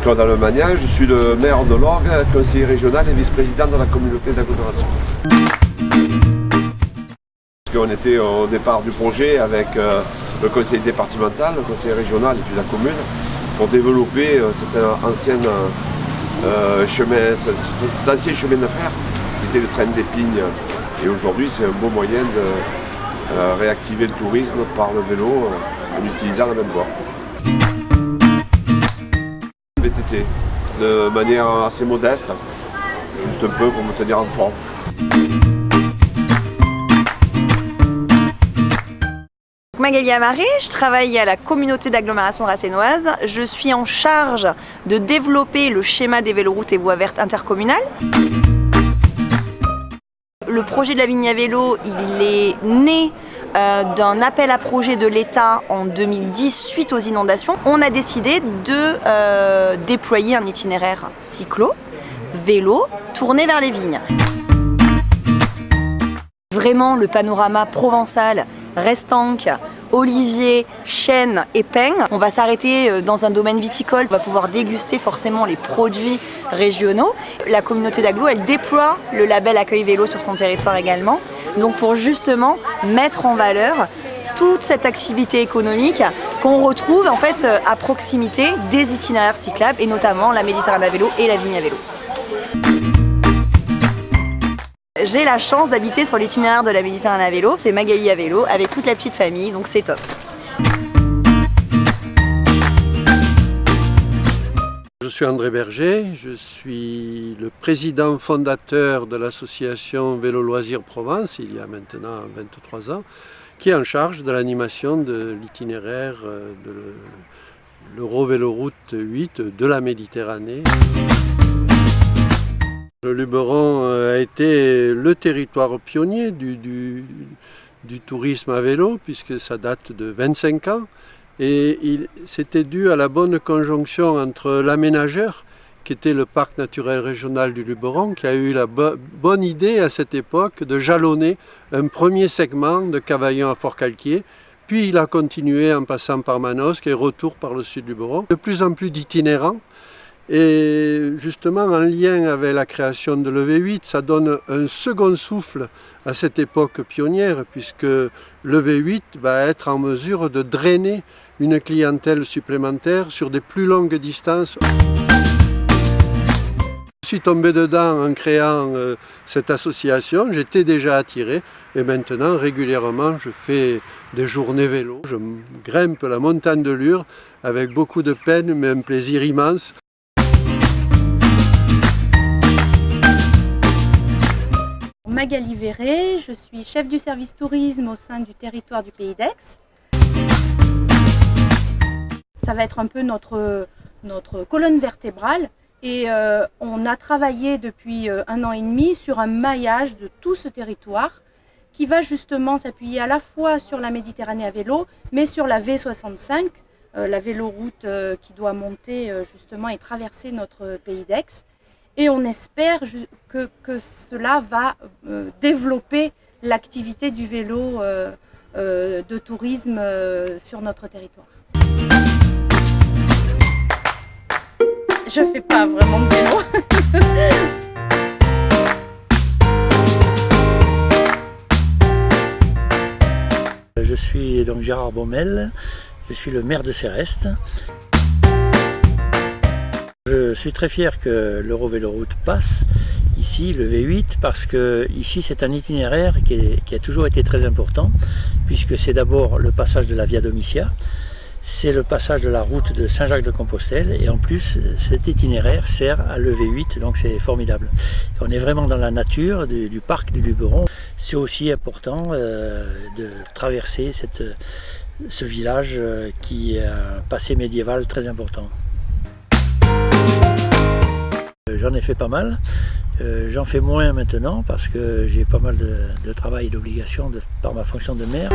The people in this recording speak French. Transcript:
Claude Allemagnan, je suis le maire de l'Orgue, conseiller régional et vice-président de la communauté d'agglomération. On était au départ du projet avec le conseil départemental, le conseil régional et puis la commune pour développer cet ancien chemin de fer qui était le train d'Épines. Et aujourd'hui, c'est un beau moyen de réactiver le tourisme par le vélo en utilisant la même voie. VTT, de manière assez modeste, juste un peu pour me tenir en forme. Magali Amaré, je travaille à la communauté d'agglomération racénoise. Je suis en charge de développer le schéma des véloroutes et voies vertes intercommunales. Le projet de la Vigne à vélo, il est né d'un appel à projet de l'État en 2010 suite aux inondations. On a décidé de déployer un itinéraire cyclo-vélo tourné vers les vignes. Vraiment le panorama provençal, restanque, olivier, chêne et peigne. On va s'arrêter dans un domaine viticole, on va pouvoir déguster forcément les produits régionaux. La communauté d'agglo, elle déploie le label Accueil Vélo sur son territoire également, donc pour justement mettre en valeur toute cette activité économique qu'on retrouve en fait à proximité des itinéraires cyclables et notamment la Méditerranée à vélo et la Vigne à vélo. J'ai la chance d'habiter sur l'itinéraire de la Méditerranée à vélo, c'est Magali à vélo avec toute la petite famille, donc c'est top. Je suis André Berger, je suis le président fondateur de l'association Vélo Loisirs Provence, il y a maintenant 23 ans, qui est en charge de l'animation de l'itinéraire de l'Eurovéloroute 8 de la Méditerranée. Le Luberon a été le territoire pionnier du tourisme à vélo, puisque ça date de 25 ans. Et c'était dû à la bonne conjonction entre l'aménageur, qui était le parc naturel régional du Luberon, qui a eu la bonne idée à cette époque de jalonner un premier segment de Cavaillon à Fort-Calquier, puis il a continué en passant par Manosque et retour par le sud du Luberon. De plus en plus d'itinérants. Et justement, en lien avec la création de l'EV8, ça donne un second souffle à cette époque pionnière, puisque l'EV8 va être en mesure de drainer une clientèle supplémentaire sur des plus longues distances. Je suis tombé dedans en créant cette association, j'étais déjà attiré et maintenant régulièrement je fais des journées vélo. Je grimpe la montagne de Lure avec beaucoup de peine mais un plaisir immense. Magali Verret, je suis chef du service tourisme au sein du territoire du Pays d'Aix. Ça va être un peu notre colonne vertébrale et on a travaillé depuis 1 an et demi sur un maillage de tout ce territoire qui va justement s'appuyer à la fois sur la Méditerranée à vélo mais sur la V65, la véloroute qui doit monter justement et traverser notre Pays d'Aix. Et on espère que cela va développer l'activité du vélo de tourisme sur notre territoire. Je ne fais pas vraiment de vélo. Je suis donc Gérard Baumel, je suis le maire de Céreste. Je suis très fier que l'Eurovéloroute passe ici, le V8, parce que ici c'est un itinéraire qui a toujours été très important, puisque c'est d'abord le passage de la Via Domitia, c'est le passage de la route de Saint-Jacques-de-Compostelle, et en plus cet itinéraire sert à le V8, donc c'est formidable. On est vraiment dans la nature du parc du Luberon. C'est aussi important de traverser ce village qui a un passé médiéval très important. J'en ai fait pas mal, j'en fais moins maintenant parce que j'ai pas mal de travail et d'obligations par ma fonction de maire.